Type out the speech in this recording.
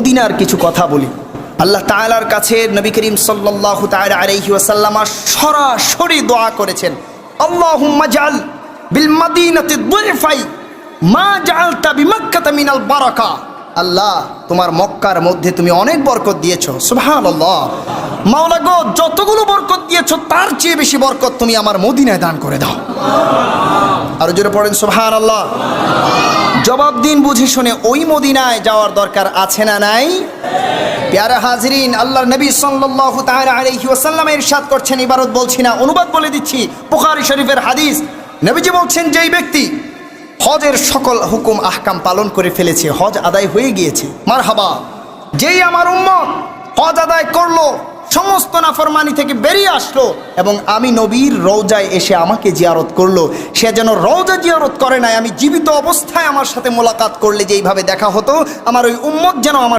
মদিনার কিছু কথা বলি। আল্লাহ তাআলার কাছে নবী করিম সাল্লাল্লাহু তাআলা আলাইহি ওয়াসাল্লাম সরাসরি দোয়া করেছেন, আল্লাহুম্মা জাল বিল মাদিনাতি দুইফাই মা জাআলতা বিমাক্কাতা মিনাল বারাকা। আল্লাহ, তোমার মক্কার মধ্যে তুমি অনেক বরকত দিয়েছো, সুবহানাল্লাহ। মাওলা গো, যতগুলো বরকত দিয়েছো তার চেয়ে বেশি বরকত তুমি আমার মদিনায় দান করে দাও। আরো জোরে পড়েন সুবহানাল্লাহ। জবাব দিন বুঝে শুনে, ওই মদিনায় যাওয়ার দরকার আছে না নাই? প্যারা হাজরিন, আল্লাহর নবী সাল্লাল্লাহু তাআলা আলাইহি ওয়াসাল্লাম ইরশাদ করছেন, ইবারত বলছি না, অনুবাদ বলে দিচ্ছি, বুখারী শরীফের হাদিস। নবীজি বলছেন, যেই ব্যক্তি হজের সকল হুকুম আহকাম পালন করে ফেলেছে, হজ আদায় হয়ে গিয়েছে, মারহাবা। যেই আমার উম্মত হজ আদায় করলো, সমস্ত নাফরমানি থেকে বেরিয়ে আসলো এবং আমি নবীর রওজায় এসে আমাকে জিয়ারত করলো, সে যেন রওজা জিয়ারত করে নাই, আমি জীবিত অবস্থায় আমার সাথে মোলাকাত করলে যেইভাবে দেখা হতো, আমার ওই উম্মত যেন আমার